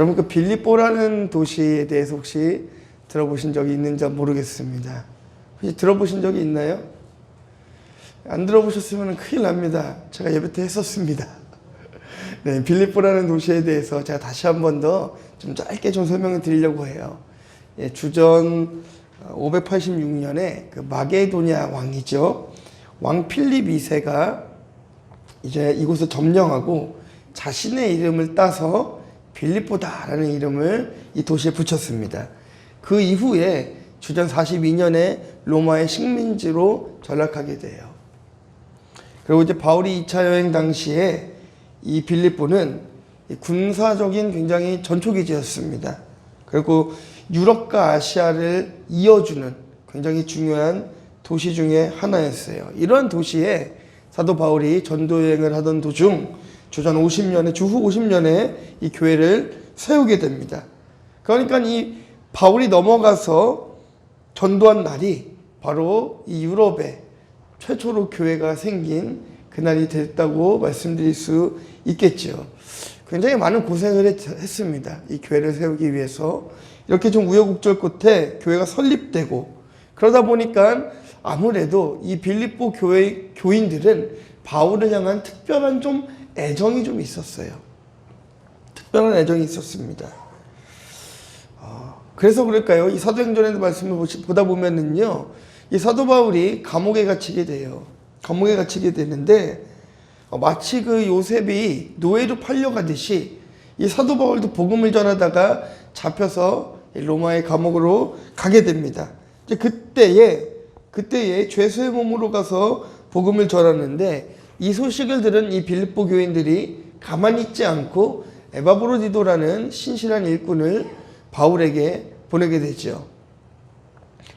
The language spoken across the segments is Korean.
여러분 그 빌립보라는 도시에 대해서 혹시 들어보신 적이 있는지 모르겠습니다. 혹시 들어보신 적이 있나요? 안 들어보셨으면 큰일 납니다. 제가 예배 때 했었습니다. 네, 빌립보라는 도시에 대해서 제가 다시 한 번 더 좀 짧게 좀 설명을 드리려고 해요. 예, 주전 586년에 그 마게도냐 왕이죠. 왕 필립 2세가 이제 이곳을 점령하고 자신의 이름을 따서 빌립보다라는 이름을 이 도시에 붙였습니다. 그 이후에 주전 42년에 로마의 식민지로 전락하게 돼요. 그리고 이제 바울이 2차 여행 당시에 이 빌립보는 군사적인 굉장히 전초기지였습니다. 그리고 유럽과 아시아를 이어주는 굉장히 중요한 도시 중에 하나였어요. 이런 도시에 사도 바울이 전도 여행을 하던 도중 주전 50년에 주후 50년에 이 교회를 세우게 됩니다. 그러니까 이 바울이 넘어가서 전도한 날이 바로 이 유럽에 최초로 교회가 생긴 그날이 됐다고 말씀드릴 수 있겠죠. 굉장히 많은 고생을 했습니다. 이 교회를 세우기 위해서. 이렇게 좀 우여곡절 끝에 교회가 설립되고, 그러다 보니까 아무래도 이 빌립보 교회 교인들은 바울을 향한 특별한 좀 애정이 좀 있었어요. 특별한 애정이 있었습니다. 그래서 그럴까요? 이 사도행전의 말씀을 보다 보면은요, 이 사도 바울이 감옥에 갇히게 돼요. 감옥에 갇히게 되는데, 마치 그 요셉이 노예로 팔려가듯이 이 사도 바울도 복음을 전하다가 잡혀서 로마의 감옥으로 가게 됩니다. 이제 그때에 죄수의 몸으로 가서 복음을 전하는데, 이 소식을 들은 이 빌립보 교인들이 가만히 있지 않고 에바브로디도라는 신실한 일꾼을 바울에게 보내게 되죠.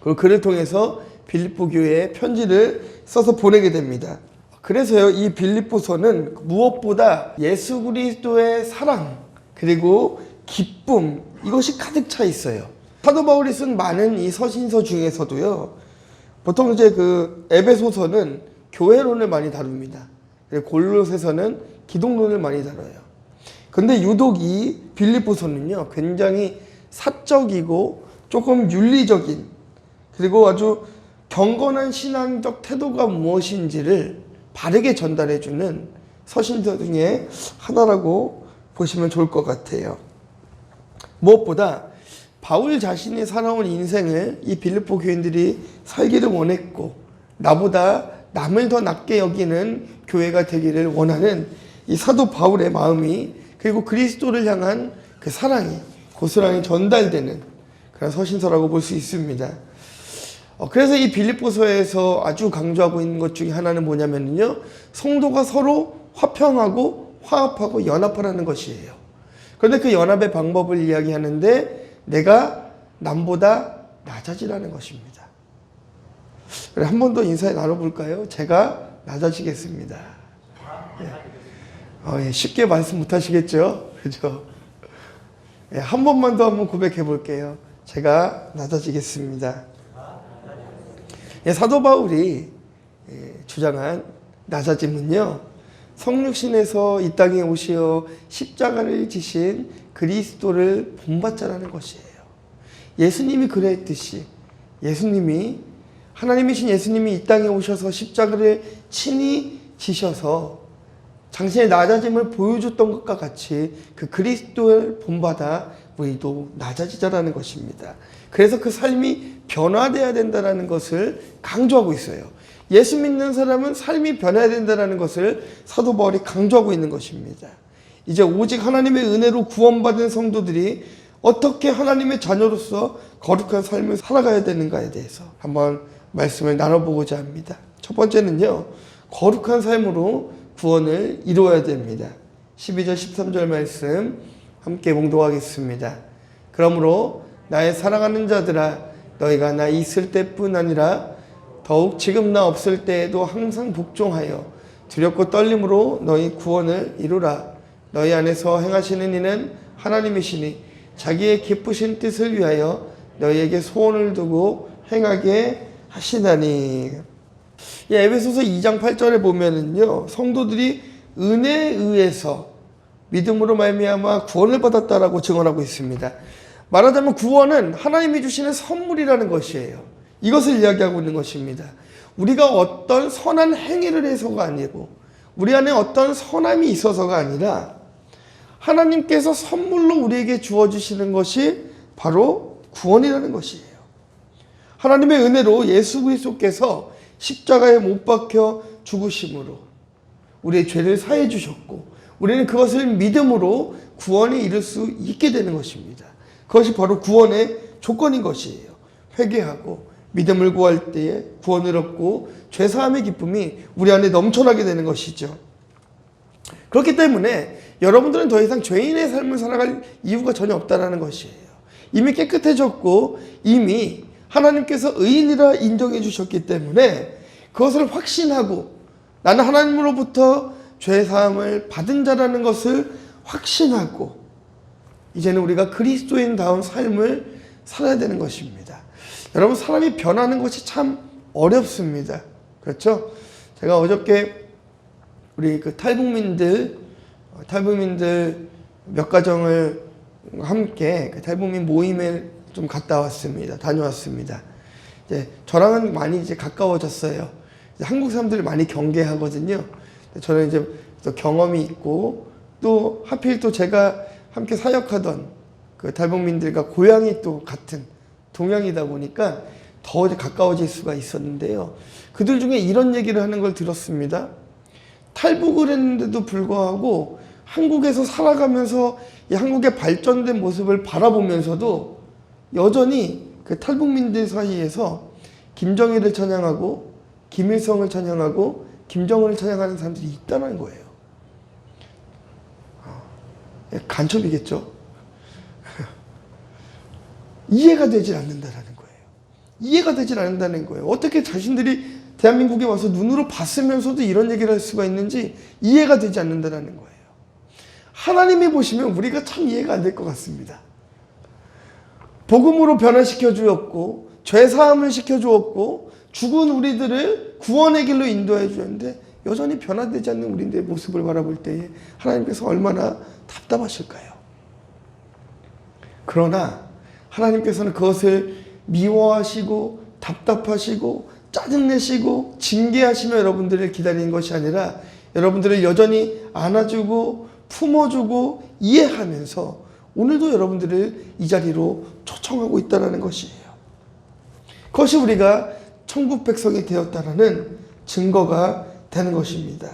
그리고 그를 통해서 빌립보 교회에 편지를 써서 보내게 됩니다. 그래서요, 이 빌립보서는 무엇보다 예수 그리스도의 사랑 그리고 기쁨, 이것이 가득 차 있어요. 사도 바울이 쓴 많은 이 서신서 중에서도요, 보통 이제 그 에베소서는 교회론을 많이 다룹니다. 그리고 골로새서는 기독론을 많이 다뤄요. 근데 유독 이 빌립보서는요, 굉장히 사적이고 조금 윤리적인, 그리고 아주 경건한 신앙적 태도가 무엇인지를 바르게 전달해주는 서신서 중에 하나라고 보시면 좋을 것 같아요. 무엇보다 바울 자신이 살아온 인생을 이 빌립보 교인들이 살기를 원했고, 나보다 남을 더 낮게 여기는 교회가 되기를 원하는 이 사도 바울의 마음이, 그리고 그리스도를 향한 그 사랑이 고스란히 전달되는 그런 서신서라고 볼 수 있습니다. 그래서 이 빌립보서에서 아주 강조하고 있는 것 중에 하나는 뭐냐면요, 성도가 서로 화평하고 화합하고 연합하라는 것이에요. 그런데 그 연합의 방법을 이야기하는데, 내가 남보다 낮아지라는 것입니다. 한 번 더 인사 나눠볼까요? 제가 낮아지겠습니다. 예. 쉽게 말씀 못하시겠죠? 그죠? 예, 한 번만 더 한번 고백해 볼게요. 제가 낮아지겠습니다. 예, 사도 바울이 주장한 낮아짐은요, 성육신에서 이 땅에 오시어 십자가를 지신 그리스도를 본받자라는 것이에요. 예수님이 그랬듯이, 하나님이신 예수님이 이 땅에 오셔서 십자가를 친히 지셔서 당신의 낮아짐을 보여줬던 것과 같이 그 그리스도를 본받아 우리도 낮아지자라는 것입니다. 그래서 그 삶이 변화되어야 된다는 것을 강조하고 있어요. 예수 믿는 사람은 삶이 변해야 된다는 것을 사도 바울이 강조하고 있는 것입니다. 이제 오직 하나님의 은혜로 구원받은 성도들이 어떻게 하나님의 자녀로서 거룩한 삶을 살아가야 되는가에 대해서 한번 말씀을 나눠보고자 합니다. 첫 번째는요, 거룩한 삶으로 구원을 이루어야 됩니다. 12절 13절 말씀 함께 봉독하겠습니다. 그러므로 나의 사랑하는 자들아, 너희가 나 있을 때뿐 아니라 더욱 지금 나 없을 때에도 항상 복종하여 두렵고 떨림으로 너희 구원을 이루라. 너희 안에서 행하시는 이는 하나님이시니 자기의 기쁘신 뜻을 위하여 너희에게 소원을 두고 행하게 하시나니. 에베소서 2장 8절에 보면은요, 성도들이 은혜에 의해서 믿음으로 말미암아 구원을 받았다라고 증언하고 있습니다. 말하자면 구원은 하나님이 주시는 선물이라는 것이에요. 이것을 이야기하고 있는 것입니다. 우리가 어떤 선한 행위를 해서가 아니고 우리 안에 어떤 선함이 있어서가 아니라 하나님께서 선물로 우리에게 주어주시는 것이 바로 구원이라는 것이에요. 하나님의 은혜로 예수 그리스도께서 십자가에 못 박혀 죽으심으로 우리의 죄를 사해 주셨고 우리는 그것을 믿음으로 구원에 이를 수 있게 되는 것입니다. 그것이 바로 구원의 조건인 것이에요. 회개하고 믿음을 구할 때에 구원을 얻고 죄사함의 기쁨이 우리 안에 넘쳐나게 되는 것이죠. 그렇기 때문에 여러분들은 더 이상 죄인의 삶을 살아갈 이유가 전혀 없다는 것이에요. 이미 깨끗해졌고 이미 하나님께서 의인이라 인정해 주셨기 때문에 그것을 확신하고 나는 하나님으로부터 죄사함을 받은 자라는 것을 확신하고 이제는 우리가 그리스도인다운 삶을 살아야 되는 것입니다. 여러분, 사람이 변하는 것이 참 어렵습니다. 그렇죠? 제가 어저께 우리 그 탈북민들 몇 가정을 함께 그 탈북민 모임에 좀 갔다 왔습니다. 다녀왔습니다. 이제 저랑은 많이 이제 가까워졌어요. 이제 한국 사람들을 많이 경계하거든요. 저는 이제 또 경험이 있고 또 하필 또 제가 함께 사역하던 그 탈북민들과 고향이 또 같은 동양이다 보니까 더 가까워질 수가 있었는데요. 그들 중에 이런 얘기를 하는 걸 들었습니다. 탈북을 했는데도 불구하고 한국에서 살아가면서 이 한국의 발전된 모습을 바라보면서도 여전히 그 탈북민들 사이에서 김정일을 찬양하고 김일성을 찬양하고 김정은을 찬양하는 사람들이 있다는 거예요. 간첩이겠죠? 이해가 되질 않는다는 거예요. 이해가 되질 않는다는 거예요. 어떻게 자신들이 대한민국에 와서 눈으로 봤으면서도 이런 얘기를 할 수가 있는지 이해가 되지 않는다는 거예요. 하나님이 보시면 우리가 참 이해가 안 될 것 같습니다. 복음으로 변화시켜 주었고 죄사함을 시켜 주었고 죽은 우리들을 구원의 길로 인도해 주었는데 여전히 변화되지 않는 우리의 모습을 바라볼 때에 하나님께서 얼마나 답답하실까요? 그러나 하나님께서는 그것을 미워하시고 답답하시고 짜증내시고 징계하시며 여러분들을 기다리는 것이 아니라 여러분들을 여전히 안아주고 품어주고 이해하면서 오늘도 여러분들을 이 자리로 초청하고 있다는 것이에요. 그것이 우리가 천국 백성이 되었다는 증거가 되는 것입니다.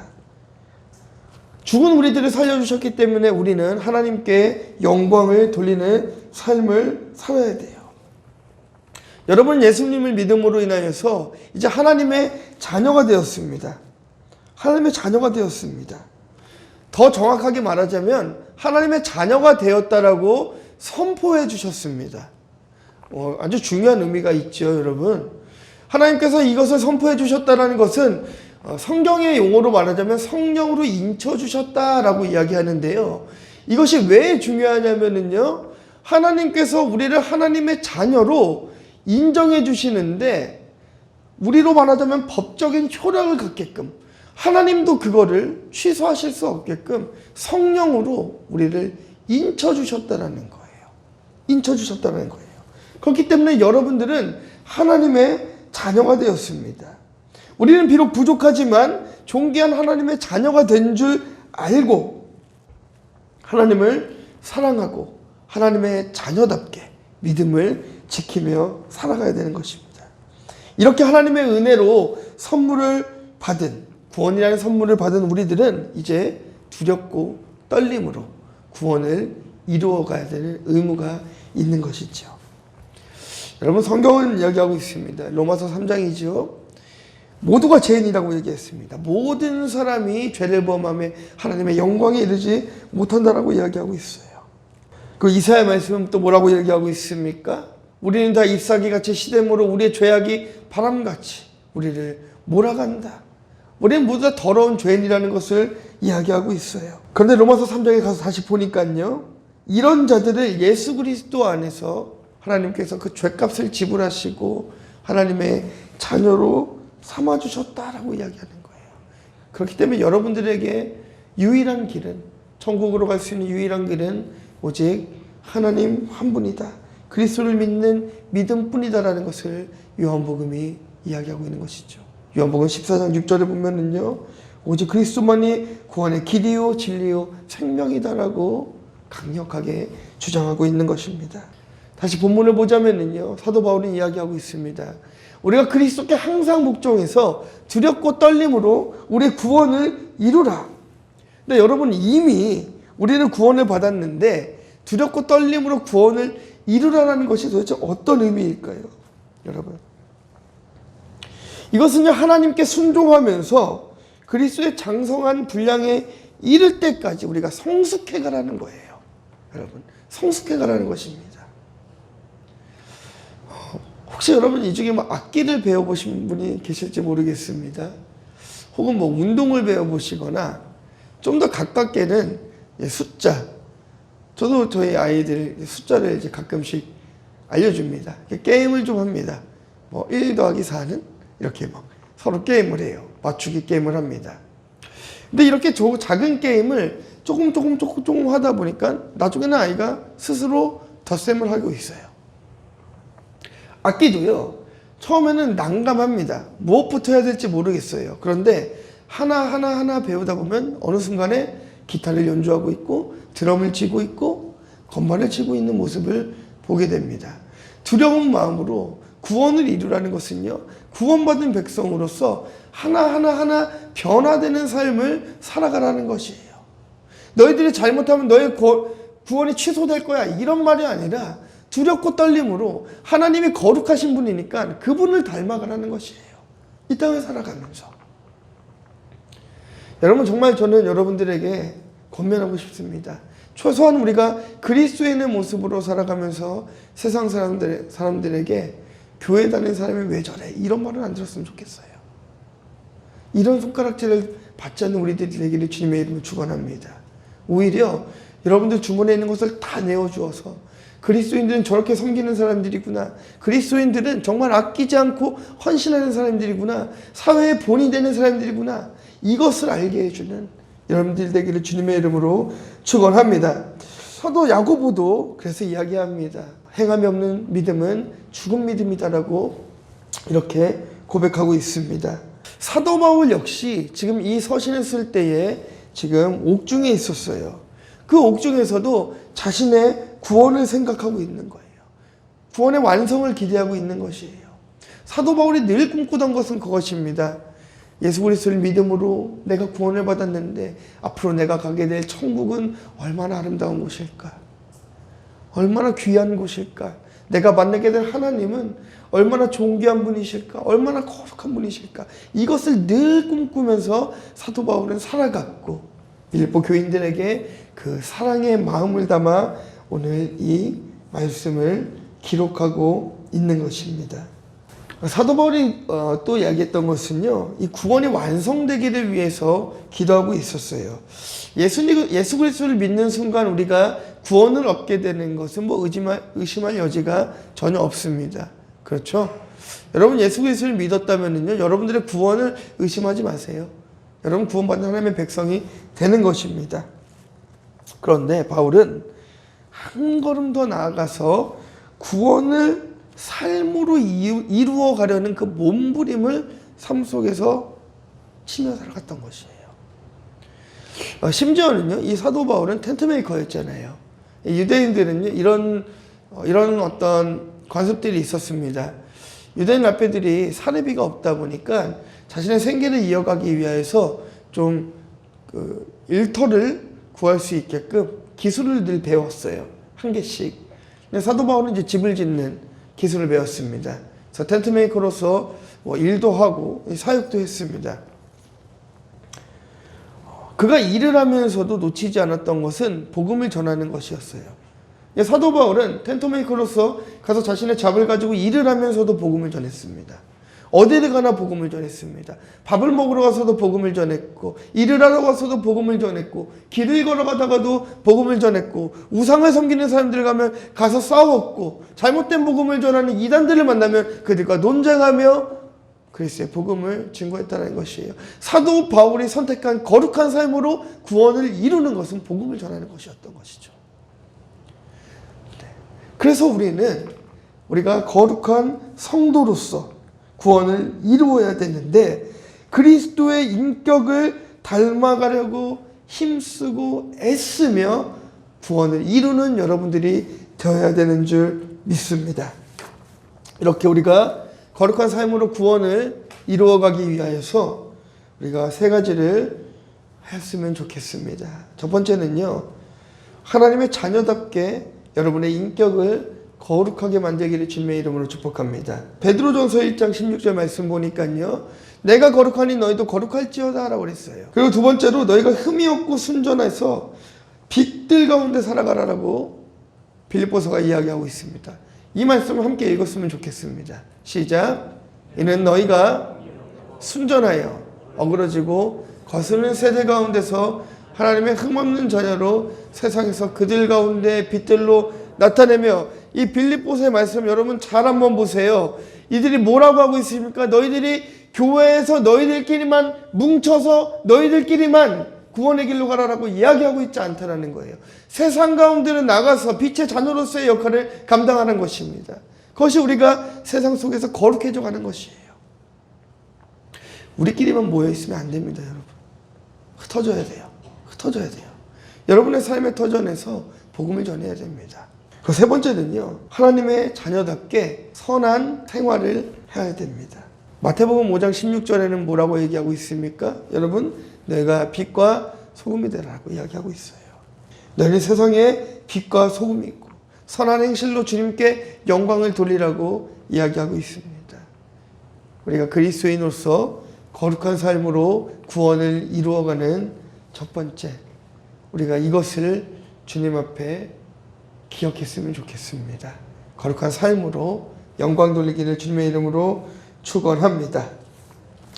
죽은 우리들을 살려주셨기 때문에 우리는 하나님께 영광을 돌리는 삶을 살아야 돼요. 여러분, 예수님을 믿음으로 인하여서 이제 하나님의 자녀가 되었습니다. 하나님의 자녀가 되었습니다. 더 정확하게 말하자면 하나님의 자녀가 되었다라고 선포해 주셨습니다. 아주 중요한 의미가 있죠, 여러분. 하나님께서 이것을 선포해 주셨다는 것은 성경의 용어로 말하자면 성령으로 인쳐 주셨다라고 이야기하는데요. 이것이 왜 중요하냐면요, 하나님께서 우리를 하나님의 자녀로 인정해 주시는데 우리로 말하자면 법적인 효력을 갖게끔 하나님도 그거를 취소하실 수 없게끔 성령으로 우리를 인쳐 주셨다는 거예요. 인쳐 주셨다는 거예요. 그렇기 때문에 여러분들은 하나님의 자녀가 되었습니다. 우리는 비록 부족하지만 존귀한 하나님의 자녀가 된 줄 알고 하나님을 사랑하고 하나님의 자녀답게 믿음을 지키며 살아가야 되는 것입니다. 이렇게 하나님의 은혜로 선물을 받은, 구원이라는 선물을 받은 우리들은 이제 두렵고 떨림으로 구원을 이루어가야 되는 의무가 있는 것이죠. 여러분, 성경은 이야기하고 있습니다. 로마서 3장이죠. 모두가 죄인이라고 얘기했습니다. 모든 사람이 죄를 범하며 하나님의 영광에 이르지 못한다라고 이야기하고 있어요. 그 이사야 말씀은 또 뭐라고 얘기하고 있습니까? 우리는 다 잎사귀같이 시냇물로 우리의 죄악이 바람같이 우리를 몰아간다. 우리는 모두 다 더러운 죄인이라는 것을 이야기하고 있어요. 그런데 로마서 3장에 가서 다시 보니까요, 이런 자들을 예수 그리스도 안에서 하나님께서 그 죄값을 지불하시고 하나님의 자녀로 삼아주셨다라고 이야기하는 거예요. 그렇기 때문에 여러분들에게 유일한 길은 천국으로 갈 수 있는 유일한 길은 오직 하나님 한 분이다. 그리스도를 믿는 믿음뿐이다라는 것을 요한복음이 이야기하고 있는 것이죠. 요한복음 14장 6절에 보면은요, 오직 그리스도만이 구원의 길이요 진리요 생명이다라고 강력하게 주장하고 있는 것입니다. 다시 본문을 보자면은요, 사도 바울은 이야기하고 있습니다. 우리가 그리스도께 항상 복종해서 두렵고 떨림으로 우리의 구원을 이루라. 근데 여러분, 이미 우리는 구원을 받았는데 두렵고 떨림으로 구원을 이루라는 것이 도대체 어떤 의미일까요? 여러분, 이것은요, 하나님께 순종하면서 그리스도의 장성한 분량에 이를 때까지 우리가 성숙해 가라는 거예요. 여러분, 성숙해 가라는 것입니다. 혹시 여러분 이 중에 뭐 악기를 배워보신 분이 계실지 모르겠습니다. 혹은 뭐 운동을 배워보시거나 좀 더 가깝게는 숫자. 저도 저희 아이들 숫자를 이제 가끔씩 알려줍니다. 게임을 좀 합니다. 뭐 1 더하기 4는 이렇게 막 서로 게임을 해요. 맞추기 게임을 합니다. 근데 이렇게 작은 게임을 조금 하다 보니까 나중에는 아이가 스스로 덧셈을 하고 있어요. 악기도요, 처음에는 난감합니다. 무엇부터 해야 될지 모르겠어요. 그런데 하나 배우다 보면 어느 순간에 기타를 연주하고 있고 드럼을 치고 있고 건반을 치고 있는 모습을 보게 됩니다. 두려운 마음으로 구원을 이루라는 것은요, 구원받은 백성으로서 하나 변화되는 삶을 살아가라는 것이에요. 너희들이 잘못하면 너의 구원이 취소될 거야, 이런 말이 아니라 두렵고 떨림으로 하나님이 거룩하신 분이니까 그분을 닮아가라는 것이에요. 이 땅을 살아가면서. 여러분, 정말 저는 여러분들에게 권면하고 싶습니다. 최소한 우리가 그리스도인의 모습으로 살아가면서 세상 사람들에게 교회 다니는 사람이 왜 저래? 이런 말은 안 들었으면 좋겠어요. 이런 손가락질을 받지 않는 우리들이 되기를 주님의 이름으로 축원합니다. 오히려 여러분들 주머니에 있는 것을 다 내어주어서 그리스도인들은 저렇게 섬기는 사람들이구나. 그리스도인들은 정말 아끼지 않고 헌신하는 사람들이구나. 사회의 본이 되는 사람들이구나. 이것을 알게 해주는 여러분들 되기를 주님의 이름으로 축원합니다. 사도 야고보도 그래서 이야기합니다. 행함이 없는 믿음은 죽은 믿음이다라고 이렇게 고백하고 있습니다. 사도 바울 역시 지금 이 서신을 쓸 때에 지금 옥중에 있었어요. 그 옥중에서도 자신의 구원을 생각하고 있는 거예요. 구원의 완성을 기대하고 있는 것이에요. 사도 바울이 늘 꿈꾸던 것은 그것입니다. 예수 그리스도를 믿음으로 내가 구원을 받았는데 앞으로 내가 가게 될 천국은 얼마나 아름다운 곳일까? 얼마나 귀한 곳일까? 내가 만나게 될 하나님은 얼마나 존귀한 분이실까? 얼마나 거룩한 분이실까? 이것을 늘 꿈꾸면서 사도 바울은 살아갔고 빌립보 교인들에게 그 사랑의 마음을 담아 오늘 이 말씀을 기록하고 있는 것입니다. 사도 바울이 또 이야기했던 것은요, 이 구원이 완성되기를 위해서 기도하고 있었어요. 예수 그리스도를 믿는 순간 우리가 구원을 얻게 되는 것은 뭐 의심할 여지가 전혀 없습니다. 그렇죠? 여러분, 예수 그리스도를 믿었다면요, 여러분들의 구원을 의심하지 마세요. 여러분 구원받는 하나님의 백성이 되는 것입니다. 그런데 바울은 한 걸음 더 나아가서 구원을 삶으로 이루어 가려는 그 몸부림을 삶 속에서 치며 살아갔던 것이에요. 심지어는요, 이 사도 바울은 텐트메이커였잖아요. 유대인들은요, 이런 어떤 관습들이 있었습니다. 유대인 라페들이 사례비가 없다 보니까 자신의 생계를 이어가기 위해서 좀 일터를 구할 수 있게끔 기술을 늘 배웠어요. 한 개씩. 근데 사도 바울은 이제 집을 짓는 기술을 배웠습니다. 그래서 텐트메이커로서 뭐 일도 하고 사역도 했습니다. 그가 일을 하면서도 놓치지 않았던 것은 복음을 전하는 것이었어요. 사도 바울은 텐트메이커로서 가서 자신의 잡을 가지고 일을 하면서도 복음을 전했습니다. 어디를 가나 복음을 전했습니다. 밥을 먹으러 가서도 복음을 전했고, 일을 하러 가서도 복음을 전했고, 길을 걸어가다가도 복음을 전했고, 우상을 섬기는 사람들 가서 싸웠고, 잘못된 복음을 전하는 이단들을 만나면 그들과 논쟁하며 그리스도의 복음을 증거했다는 것이에요. 사도 바울이 선택한 거룩한 삶으로 구원을 이루는 것은 복음을 전하는 것이었던 것이죠. 네. 그래서 우리가 거룩한 성도로서 구원을 이루어야 되는데 그리스도의 인격을 닮아가려고 힘쓰고 애쓰며 구원을 이루는 여러분들이 되어야 되는 줄 믿습니다. 이렇게 우리가 거룩한 삶으로 구원을 이루어가기 위하여서 우리가 세 가지를 했으면 좋겠습니다. 첫 번째는요, 하나님의 자녀답게 여러분의 인격을 거룩하게 만들기를 주님의 이름으로 축복합니다. 베드로전서 1장 16절 말씀 보니까요, 내가 거룩하니 너희도 거룩할지어다 라고 그랬어요. 그리고 두 번째로 너희가 흠이 없고 순전해서 빛들 가운데 살아가라라고 빌립보서가 이야기하고 있습니다. 이 말씀을 함께 읽었으면 좋겠습니다. 시작. 이는 너희가 순전하여 어그러지고 거스르는 세대 가운데서 하나님의 흠없는 자녀로 세상에서 그들 가운데 빛들로 나타내며, 이 빌립보서의 말씀 여러분 잘 한번 보세요. 이들이 뭐라고 하고 있습니까? 너희들이 교회에서 너희들끼리만 뭉쳐서 너희들끼리만 구원의 길로 가라라고 이야기하고 있지 않다라는 거예요. 세상 가운데는 나가서 빛의 자녀로서의 역할을 감당하는 것입니다. 그것이 우리가 세상 속에서 거룩해져 가는 것이에요. 우리끼리만 모여있으면 안 됩니다, 여러분. 흩어져야 돼요. 흩어져야 돼요. 여러분의 삶의 터전에서 복음을 전해야 됩니다. 그 세 번째는요, 하나님의 자녀답게 선한 생활을 해야 됩니다. 마태복음 5장 16절에는 뭐라고 얘기하고 있습니까? 여러분, 너희가 빛과 소금이 되라고 이야기하고 있어요. 너희는 세상에 빛과 소금이고 선한 행실로 주님께 영광을 돌리라고 이야기하고 있습니다. 우리가 그리스도인으로서 거룩한 삶으로 구원을 이루어가는 첫 번째, 우리가 이것을 주님 앞에 기억했으면 좋겠습니다. 거룩한 삶으로 영광 돌리기를 주님의 이름으로 축원합니다.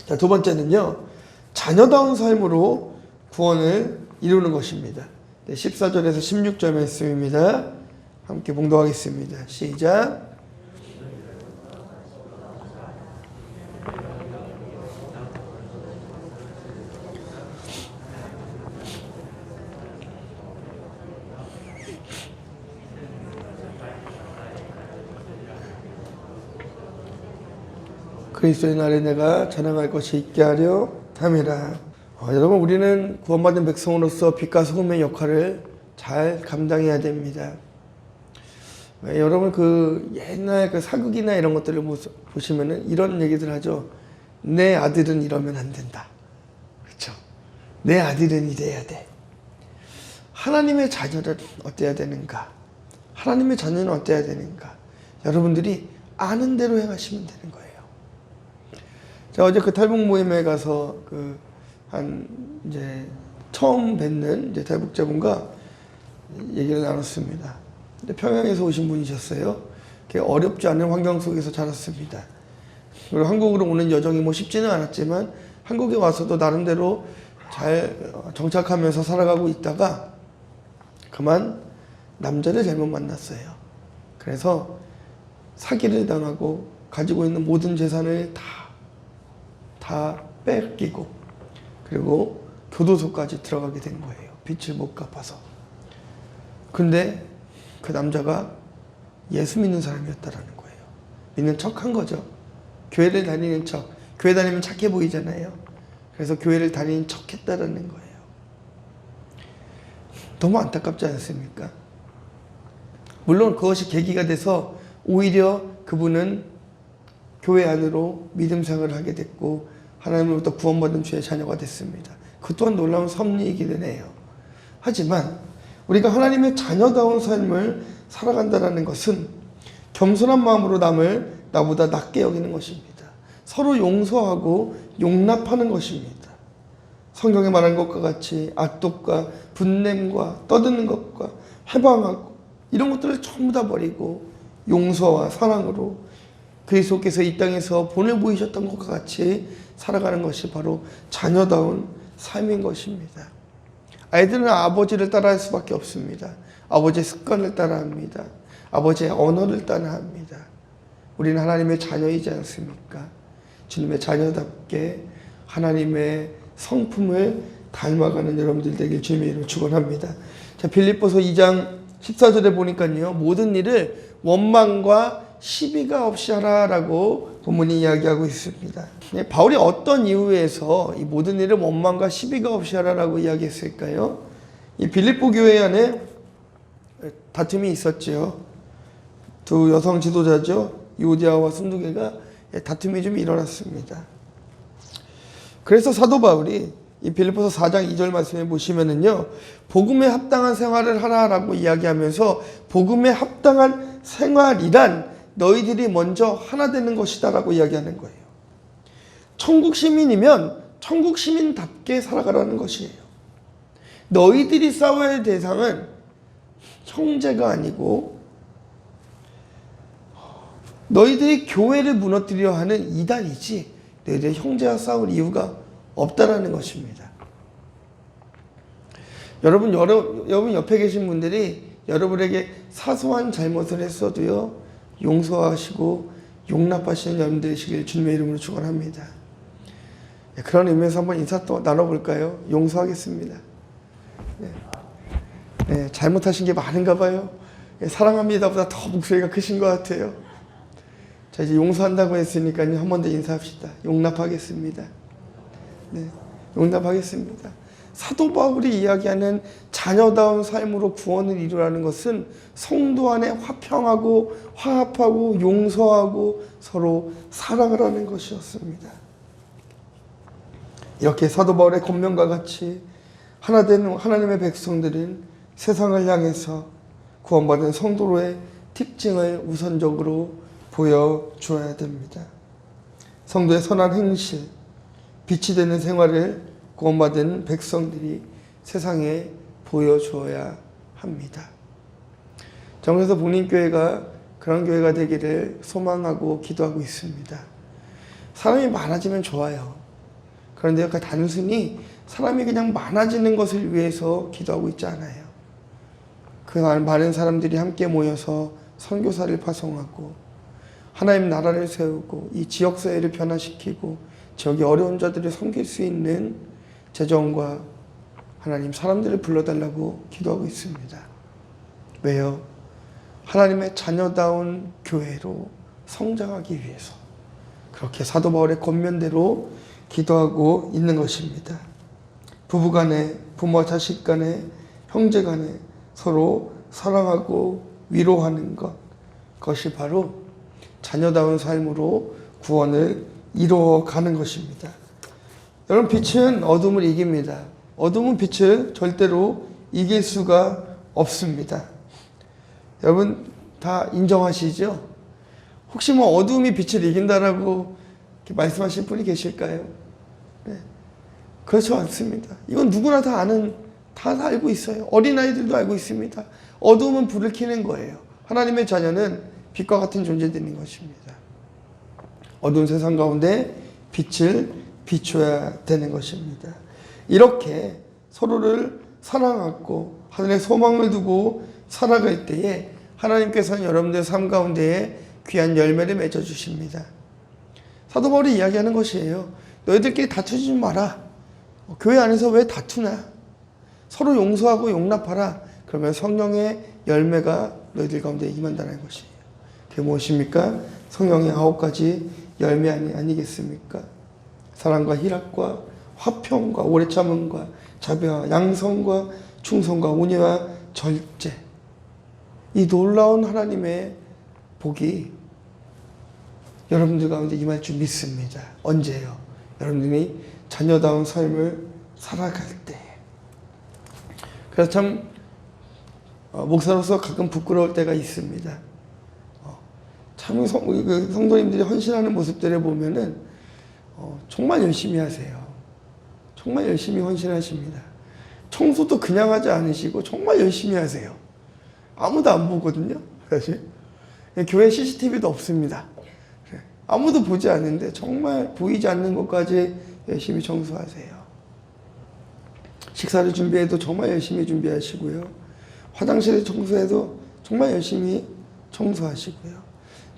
자, 두 번째는요, 자녀다운 삶으로 구원을 이루는 것입니다. 14절에서 16절 말씀입니다. 함께 봉독하겠습니다. 시작. 그리스도의 날에 내가 자랑할 것이 있게 하려 함이라. 여러분, 우리는 구원받은 백성으로서 빛과 소금의 역할을 잘 감당해야 됩니다. 여러분, 그 옛날 그 사극이나 이런 것들을 보시면은 이런 얘기들 하죠. 내 아들은 이러면 안 된다. 그렇죠? 내 아들은 이래야 돼. 하나님의 자녀는 어때야 되는가? 하나님의 자녀는 어때야 되는가? 여러분들이 아는 대로 행하시면 되는 거예요. 제가 어제 그 탈북 모임에 가서 이제 처음 뵙는 이제 탈북자분과 얘기를 나눴습니다. 근데 평양에서 오신 분이셨어요. 어렵지 않은 환경 속에서 자랐습니다. 그리고 한국으로 오는 여정이 뭐 쉽지는 않았지만 한국에 와서도 나름대로 잘 정착하면서 살아가고 있다가 그만 남자를 잘못 만났어요. 그래서 사기를 당하고 가지고 있는 모든 재산을 다 뺏기고 그리고 교도소까지 들어가게 된 거예요. 빚을 못 갚아서. 근데 그 남자가 예수 믿는 사람이었다라는 거예요. 믿는 척 한 거죠. 교회를 다니는 척. 교회 다니면 착해 보이잖아요. 그래서 교회를 다니는 척 했다라는 거예요. 너무 안타깝지 않습니까? 물론 그것이 계기가 돼서 오히려 그분은 교회 안으로 믿음 생활을 하게 됐고 하나님으로부터 구원받은 주의 자녀가 됐습니다. 그 또한 놀라운 섭리이기는 해요. 하지만 우리가 하나님의 자녀다운 삶을 살아간다는 것은 겸손한 마음으로 남을 나보다 낮게 여기는 것입니다. 서로 용서하고 용납하는 것입니다. 성경에 말한 것과 같이 악독과 분냄과 떠드는 것과 해방하고 이런 것들을 전부 다 버리고 용서와 사랑으로 그리스도께서 이 땅에서 본을 보이셨던 것과 같이 살아가는 것이 바로 자녀다운 삶인 것입니다. 아이들은 아버지를 따라할 수밖에 없습니다. 아버지의 습관을 따라합니다. 아버지의 언어를 따라합니다. 우리는 하나님의 자녀이지 않습니까? 주님의 자녀답게 하나님의 성품을 닮아가는 여러분들 되길 주님의 이름으로 축원합니다. 자, 빌립보서 2장 14절에 보니까요, 모든 일을 원망과 시비가 없이 하라라고 본문이 이야기하고 있습니다. 바울이 어떤 이유에서 이 모든 일을 원망과 시비가 없이 하라라고 이야기했을까요? 이 빌립보 교회 안에 다툼이 있었죠. 두 여성 지도자죠. 유디아와 순두개가 다툼이 좀 일어났습니다. 그래서 사도 바울이 이 빌립보서 4장 2절 말씀에 보시면은요, 복음에 합당한 생활을 하라라고 이야기하면서 복음에 합당한 생활이란 너희들이 먼저 하나 되는 것이다라고 이야기하는 거예요. 천국 시민이면 천국 시민답게 살아가라는 것이에요. 너희들이 싸워야 할 대상은 형제가 아니고 너희들이 교회를 무너뜨려 하는 이단이지 너희들이 형제와 싸울 이유가 없다라는 것입니다. 여러분 옆에 계신 분들이 여러분에게 사소한 잘못을 했어도요, 용서하시고 용납하시는 여러분들이시길 주님의 이름으로 축원합니다. 그런 의미에서 한번 인사 또 나눠볼까요? 용서하겠습니다. 네, 잘못하신 게 많은가 봐요. 사랑합니다보다 더 목소리가 크신 것 같아요. 자, 이제 용서한다고 했으니까요, 한 번 더 인사합시다. 용납하겠습니다. 네, 용납하겠습니다. 사도 바울이 이야기하는 자녀다운 삶으로 구원을 이루라는 것은 성도 안에 화평하고 화합하고 용서하고 서로 사랑을 하는 것이었습니다. 이렇게 사도 바울의 권면과 같이 하나된 하나님의 백성들은 세상을 향해서 구원받은 성도로의 특징을 우선적으로 보여줘야 됩니다. 성도의 선한 행실, 빛이 되는 생활을 구원받은 백성들이 세상에 보여줘야 합니다. 정에서 복림교회가 그런 교회가 되기를 소망하고 기도하고 있습니다. 사람이 많아지면 좋아요. 그런데 단순히 사람이 그냥 많아지는 것을 위해서 기도하고 있지 않아요. 그 많은 사람들이 함께 모여서 선교사를 파송하고 하나님 나라를 세우고 이 지역사회를 변화시키고 지역의 어려운 자들을 섬길 수 있는 재정과 하나님 사람들을 불러달라고 기도하고 있습니다. 왜요? 하나님의 자녀다운 교회로 성장하기 위해서 그렇게 사도 바울의 권면대로 기도하고 있는 것입니다. 부부간에, 부모와 자식 간에, 형제 간에 서로 사랑하고 위로하는 것, 그것이 바로 자녀다운 삶으로 구원을 이루어가는 것입니다. 여러분, 빛은 어둠을 이깁니다. 어둠은 빛을 절대로 이길 수가 없습니다. 여러분 다 인정하시죠? 혹시 뭐 어둠이 빛을 이긴다라고 말씀하실 분이 계실까요? 네. 그렇지 않습니다. 이건 누구나 다 아는, 다 알고 있어요. 어린아이들도 알고 있습니다. 어둠은 불을 켜는 거예요. 하나님의 자녀는 빛과 같은 존재들인 것입니다. 어두운 세상 가운데 빛을 비춰야 되는 것입니다. 이렇게 서로를 사랑하고 하늘의 소망을 두고 살아갈 때에 하나님께서는 여러분들의 삶 가운데에 귀한 열매를 맺어주십니다. 사도 바울이 이야기하는 것이에요. 너희들끼리 다투지 마라. 교회 안에서 왜 다투나? 서로 용서하고 용납하라. 그러면 성령의 열매가 너희들 가운데 임한다는 것이에요. 그게 무엇입니까? 성령의 9가지 열매 아니겠습니까? 사랑과 희락과 화평과 오래 참음과 자비와 양성과 충성과 온유와 절제. 이 놀라운 하나님의 복이 여러분들 가운데 임할 줄 믿습니다. 언제요? 여러분들이 자녀다운 삶을 살아갈 때. 그래서 참 목사로서 가끔 부끄러울 때가 있습니다. 참 성도님들이 헌신하는 모습들을 보면은 정말 열심히 하세요. 정말 열심히 헌신하십니다. 청소도 그냥 하지 않으시고 정말 열심히 하세요. 아무도 안 보거든요, 사실. 교회 CCTV도 없습니다. 아무도 보지 않는데 정말 보이지 않는 것까지 열심히 청소하세요. 식사를 준비해도 정말 열심히 준비하시고요. 화장실을 청소해도 정말 열심히 청소하시고요.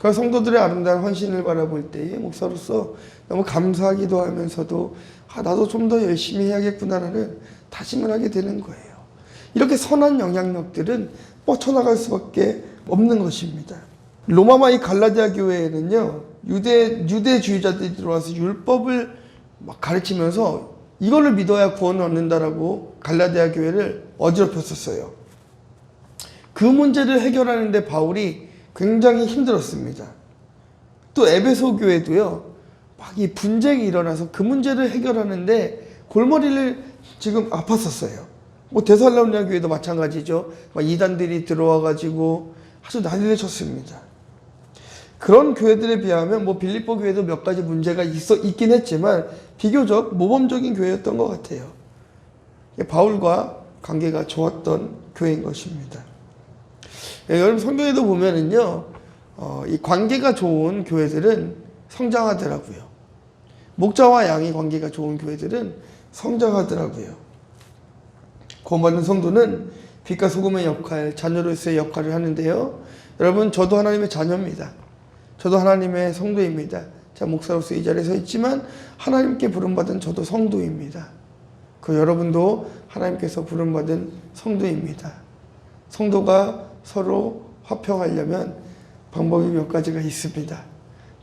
그런 성도들의 아름다운 헌신을 바라볼 때에 목사로서 너무 감사하기도 하면서도 나도 좀 더 열심히 해야겠구나라는 다짐을 하게 되는 거예요. 이렇게 선한 영향력들은 뻗쳐나갈 수밖에 없는 것입니다. 로마와 이 갈라디아 교회에는요, 유대주의자들이 들어와서 율법을 막 가르치면서 이거를 믿어야 구원을 얻는다라고 갈라디아 교회를 어지럽혔었어요. 그 문제를 해결하는데 바울이 굉장히 힘들었습니다. 또 에베소 교회도요, 막 이 분쟁이 일어나서 그 문제를 해결하는데 골머리를 지금 아팠었어요. 뭐 데살로니가 교회도 마찬가지죠. 막 이단들이 들어와가지고 아주 난리를 쳤습니다. 그런 교회들에 비하면 뭐 빌립보 교회도 몇 가지 문제가 있긴 했지만 비교적 모범적인 교회였던 것 같아요. 바울과 관계가 좋았던 교회인 것입니다. 여러분 성경에도 보면은요, 이 관계가 좋은 교회들은 성장하더라고요. 목자와 양의 관계가 좋은 교회들은 성장하더라고요. 구원받는 성도는 빛과 소금의 역할, 자녀로서의 역할을 하는데요. 여러분, 저도 하나님의 자녀입니다. 저도 하나님의 성도입니다. 제가 목사로서 이 자리에 서 있지만 하나님께 부름받은 저도 성도입니다. 그 여러분도 하나님께서 부름받은 성도입니다. 성도가 서로 화평하려면 방법이 몇 가지가 있습니다.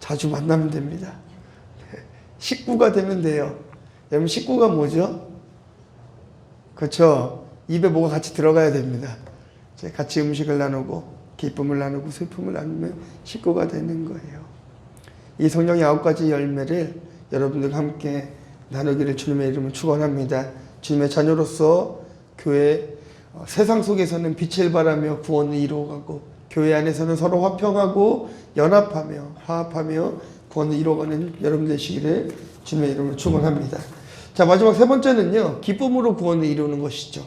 자주 만나면 됩니다. 식구가 되면 돼요. 여러분, 식구가 뭐죠? 그렇죠? 입에 뭐가 같이 들어가야 됩니다. 같이 음식을 나누고 기쁨을 나누고 슬픔을 나누면 식구가 되는 거예요. 이 성령의 9가지 열매를 여러분들과 함께 나누기를 주님의 이름으로 축원합니다. 주님의 자녀로서 교회 세상 속에서는 빛을 발하며 구원을 이루어가고 교회 안에서는 서로 화평하고 연합하며 화합하며 구원을 이루어가는 여러분 되시기를 주님의 이름으로 축원합니다. 자, 마지막 세 번째는요, 기쁨으로 구원을 이루는 것이죠.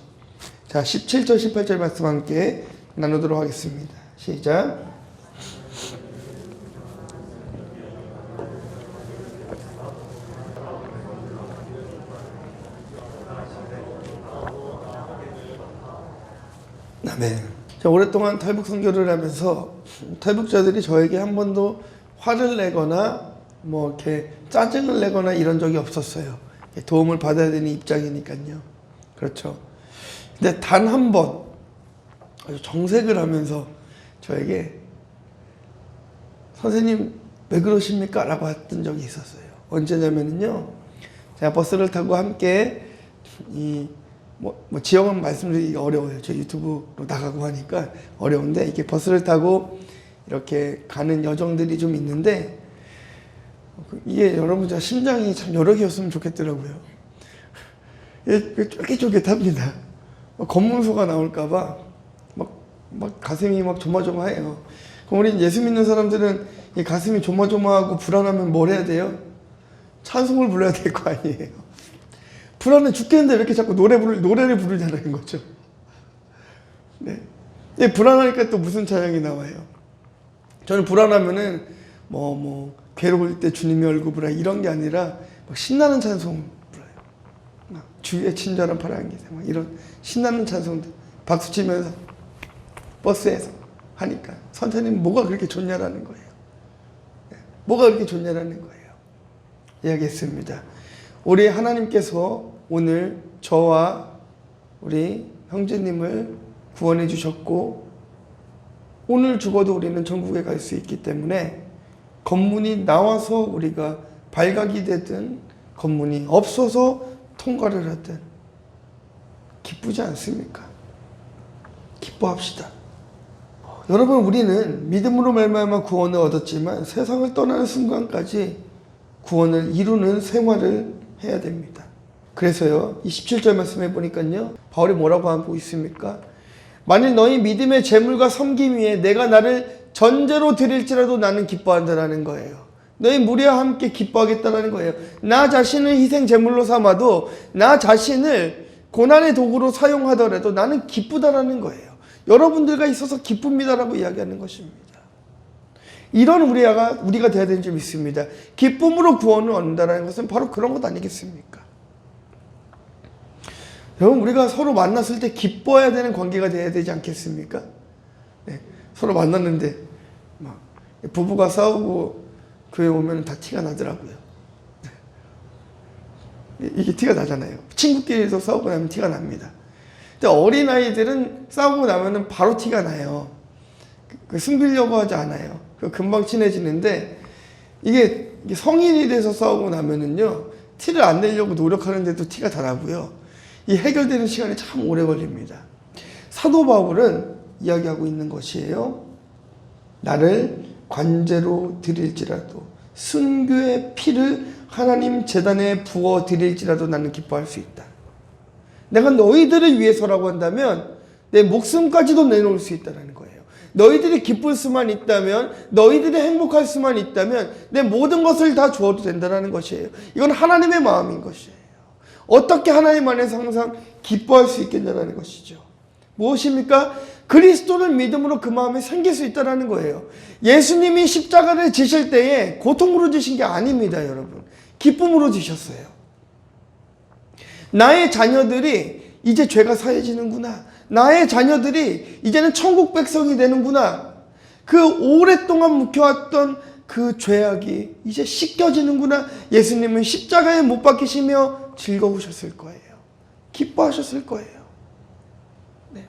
자, 17절 18절 말씀 함께 나누도록 하겠습니다. 시작. 아멘. 자, 오랫동안 탈북 선교를 하면서 탈북자들이 저에게 한 번도 화를 내거나 뭐 이렇게 짜증을 내거나 이런 적이 없었어요. 도움을 받아야 되는 입장이니까요. 그렇죠. 근데 단 한 번 아주 정색을 하면서 저에게 선생님 왜 그러십니까? 라고 했던 적이 있었어요. 언제냐면요, 제가 버스를 타고 함께 뭐 지역은 말씀드리기가 어려워요. 저 유튜브로 나가고 하니까 어려운데, 이게 버스를 타고 이렇게 가는 여정들이 좀 있는데, 이게 여러분 저 심장이 참 여러 개였으면 좋겠더라고요. 쫄깃쫄깃합니다. 검문소가 나올까봐 막 가슴이 막 조마조마해요. 그럼 우리 예수 믿는 사람들은 이 가슴이 조마조마하고 불안하면 뭘 해야 돼요? 찬송을 불러야 될 거 아니에요. 불안해 죽겠는데 왜 이렇게 자꾸 노래를 부르냐는 거죠. 네. 불안하니까 또 무슨 찬양이 나와요. 저는 불안하면은 괴로울 때 주님의 얼굴 보라 이런 게 아니라 막 신나는 찬송 불러요. 주의 친절한 파란 기세 막 이런 신나는 찬송들 박수 치면서 버스에서 하니까 선생님 뭐가 그렇게 좋냐라는 거예요. 뭐가 그렇게 좋냐라는 거예요. 이야기했습니다. 우리 하나님께서 오늘 저와 우리 형제님을 구원해 주셨고 오늘 죽어도 우리는 천국에 갈 수 있기 때문에 검문이 나와서 우리가 발각이 되든 검문이 없어서 통과를 하든 기쁘지 않습니까? 기뻐합시다. 여러분, 우리는 믿음으로 말미암아 구원을 얻었지만 세상을 떠나는 순간까지 구원을 이루는 생활을 해야 됩니다. 그래서요, 이 17절 말씀해 보니까요, 바울이 뭐라고 하고 있습니까? 만일 너희 믿음의 재물과 섬김 위에 내가 나를 전제로 드릴지라도 나는 기뻐한다라는 거예요. 너희 무리와 함께 기뻐하겠다라는 거예요. 나 자신을 희생 제물로 삼아도 나 자신을 고난의 도구로 사용하더라도 나는 기쁘다라는 거예요. 여러분들과 있어서 기쁩니다라고 이야기하는 것입니다. 이런 우리가 돼야 되는 점이 있습니다. 기쁨으로 구원을 얻는다는 것은 바로 그런 것 아니겠습니까? 여러분, 우리가 서로 만났을 때 기뻐해야 되는 관계가 돼야 되지 않겠습니까? 네, 서로 만났는데 막 부부가 싸우고 교회 오면 다 티가 나더라고요. 이게 티가 나잖아요. 친구끼리도 싸우고 나면 티가 납니다. 근데 어린아이들은 싸우고 나면은 바로 티가 나요. 숨기려고 하지 않아요. 금방 친해지는데 이게 성인이 돼서 싸우고 나면은요, 티를 안 내려고 노력하는데도 티가 다 나고요. 이 해결되는 시간이 참 오래 걸립니다. 사도 바울은 이야기하고 있는 것이에요. 나를 관제로 드릴지라도 순교의 피를 하나님 제단에 부어 드릴지라도 나는 기뻐할 수 있다. 내가 너희들을 위해서라고 한다면 내 목숨까지도 내놓을 수 있다는 거예요. 너희들이 기쁠 수만 있다면, 너희들이 행복할 수만 있다면 내 모든 것을 다 주어도 된다는 것이에요. 이건 하나님의 마음인 것이에요. 어떻게 하나님 안에서 항상 기뻐할 수 있겠냐는 것이죠. 무엇입니까? 그리스도를 믿음으로 그 마음이 생길 수 있다는 거예요. 예수님이 십자가를 지실 때에 고통으로 지신 게 아닙니다, 여러분. 기쁨으로 지셨어요. 나의 자녀들이 이제 죄가 사해지는구나. 나의 자녀들이 이제는 천국 백성이 되는구나. 그 오랫동안 묵혀왔던 그 죄악이 이제 씻겨지는구나. 예수님은 십자가에 못 박히시며 즐거우셨을 거예요. 기뻐하셨을 거예요. 네.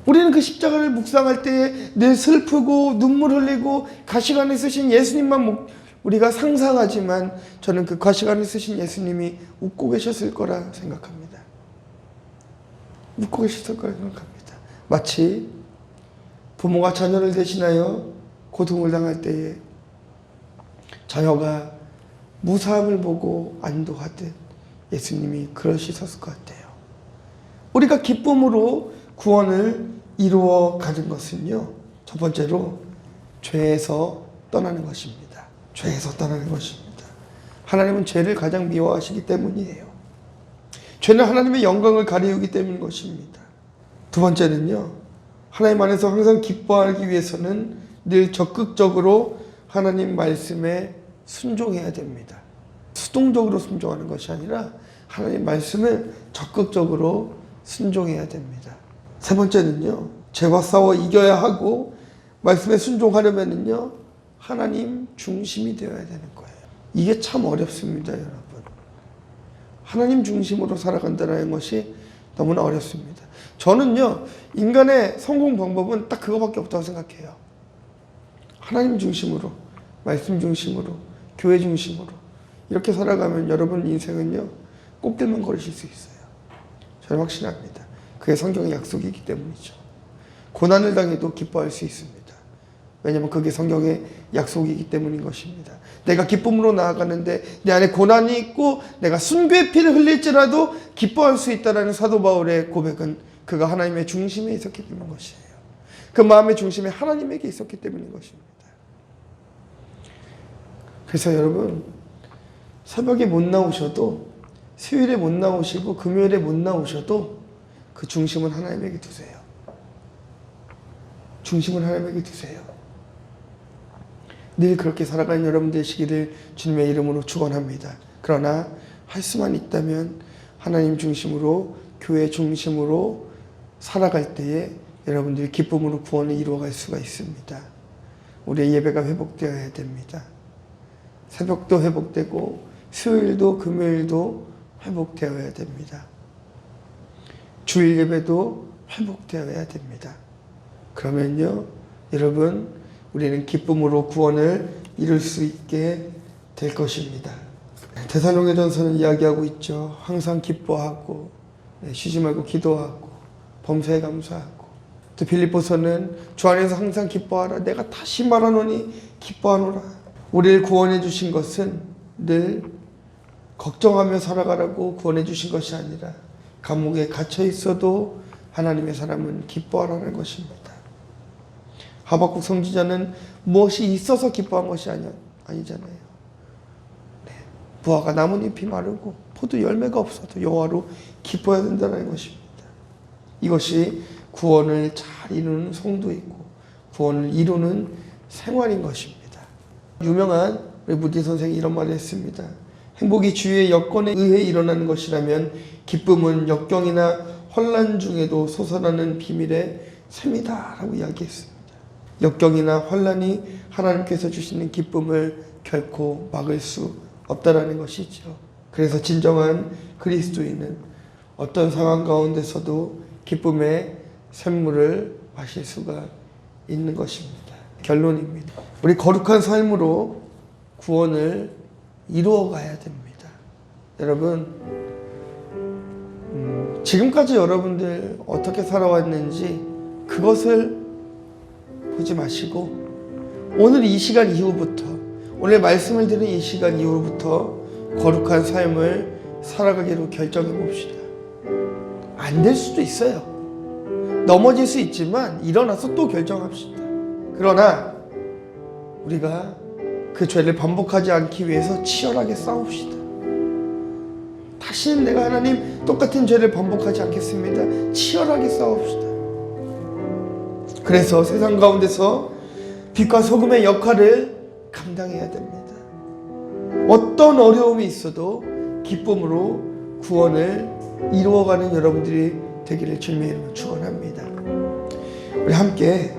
우리는 그 십자가를 묵상할 때에 늘 슬프고 눈물 흘리고 가시 안에 쓰신 예수님만 우리가 상상하지만 저는 그 가시 안에 쓰신 예수님이 웃고 계셨을 거라 생각합니다. 웃고 계셨을 거라 생각합니다. 마치 부모가 자녀를 대신하여 고통을 당할 때에 자녀가 무사함을 보고 안도하듯 예수님이 그러셨을 것 같아요. 우리가 기쁨으로 구원을 이루어 가는 것은요, 첫 번째로 죄에서 떠나는 것입니다. 죄에서 떠나는 것입니다. 하나님은 죄를 가장 미워하시기 때문이에요. 죄는 하나님의 영광을 가리우기 때문인 것입니다. 두 번째는요, 하나님 안에서 항상 기뻐하기 위해서는 늘 적극적으로 하나님 말씀에 순종해야 됩니다. 수동적으로 순종하는 것이 아니라 하나님 말씀을 적극적으로 순종해야 됩니다. 세 번째는요, 죄와 싸워 이겨야 하고 말씀에 순종하려면은요, 하나님 중심이 되어야 되는 거예요. 이게 참 어렵습니다, 여러분. 하나님 중심으로 살아간다는 것이 너무나 어렵습니다. 저는요, 인간의 성공 방법은 딱 그거밖에 없다고 생각해요. 하나님 중심으로, 말씀 중심으로, 교회 중심으로 이렇게 살아가면 여러분 인생은요, 꽃길만 걸으실 수 있어요. 저는 확신합니다. 그게 성경의 약속이기 때문이죠. 고난을 당해도 기뻐할 수 있습니다. 왜냐하면 그게 성경의 약속이기 때문인 것입니다. 내가 기쁨으로 나아가는데 내 안에 고난이 있고 내가 순교의 피를 흘릴지라도 기뻐할 수 있다는 사도 바울의 고백은 그가 하나님의 중심에 있었기 때문인 것이에요. 그 마음의 중심이 하나님에게 있었기 때문인 것입니다. 그래서 여러분, 새벽에 못 나오셔도, 수요일에 못 나오시고 금요일에 못 나오셔도 그 중심은 하나님에게 두세요. 중심은 하나님에게 두세요. 늘 그렇게 살아가는 여러분 되시기를 주님의 이름으로 축원합니다. 그러나 할 수만 있다면 하나님 중심으로, 교회 중심으로 살아갈 때에 여러분들이 기쁨으로 구원을 이루어갈 수가 있습니다. 우리의 예배가 회복되어야 됩니다. 새벽도 회복되고 수요일도 금요일도 회복되어야 됩니다. 주일 예배도 회복되어야 됩니다. 그러면요, 여러분, 우리는 기쁨으로 구원을 이룰 수 있게 될 것입니다. 데살로니가전서는 이야기하고 있죠. 항상 기뻐하고 쉬지 말고 기도하고 범사에 감사하고, 또 빌립보서는 주 안에서 항상 기뻐하라. 내가 다시 말하노니 기뻐하노라. 우리를 구원해 주신 것은 늘 걱정하며 살아가라고 구원해 주신 것이 아니라 감옥에 갇혀 있어도 하나님의 사람은 기뻐하라는 것입니다. 하박국 선지자는 무엇이 있어서 기뻐한 것이 아니잖아요. 네. 무화과 나뭇잎이 마르고 포도 열매가 없어도 여호와로 기뻐해야 된다는 것입니다. 이것이 구원을 잘 이루는 성도이고 구원을 이루는 생활인 것입니다. 유명한 우리 무디 선생이 이런 말을 했습니다. 행복이 주위의 여건에 의해 일어나는 것이라면 기쁨은 역경이나 혼란 중에도 솟아나는 비밀의 샘이다 라고 이야기했습니다. 역경이나 환난이 하나님께서 주시는 기쁨을 결코 막을 수 없다라는 것이죠. 그래서 진정한 그리스도인은 어떤 상황 가운데서도 기쁨의 샘물을 마실 수가 있는 것입니다. 결론입니다. 우리 거룩한 삶으로 구원을 이루어 가야 됩니다. 여러분, 지금까지 여러분들 어떻게 살아왔는지 그것을 보지 마시고 오늘 이 시간 이후부터, 오늘 말씀을 들은 이 시간 이후부터 거룩한 삶을 살아가기로 결정해 봅시다. 안 될 수도 있어요. 넘어질 수 있지만 일어나서 또 결정합시다. 그러나 우리가 그 죄를 반복하지 않기 위해서 치열하게 싸웁시다. 다시는 내가 하나님 똑같은 죄를 반복하지 않겠습니다. 치열하게 싸웁시다. 그래서 세상 가운데서 빛과 소금의 역할을 감당해야 됩니다. 어떤 어려움이 있어도 기쁨으로 구원을 이루어가는 여러분들이 되기를 주님의 이름으로 축원합니다. 우리 함께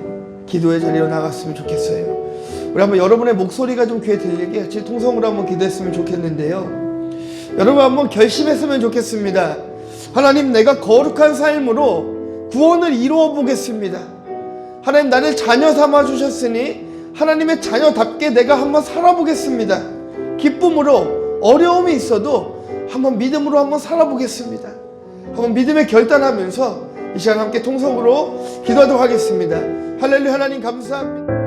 기도의 자리로 나갔으면 좋겠어요. 우리 한번 여러분의 목소리가 좀 귀에 들리게 같이 통성으로 한번 기도했으면 좋겠는데요. 여러분 한번 결심했으면 좋겠습니다. 하나님, 내가 거룩한 삶으로 구원을 이루어 보겠습니다. 하나님, 나를 자녀 삼아 주셨으니 하나님의 자녀답게 내가 한번 살아보겠습니다. 기쁨으로 어려움이 있어도 한번 믿음으로 한번 살아보겠습니다. 한번 믿음에 결단하면서 이 시간 함께 통성으로 기도하도록 하겠습니다. 할렐루야. 하나님 감사합니다.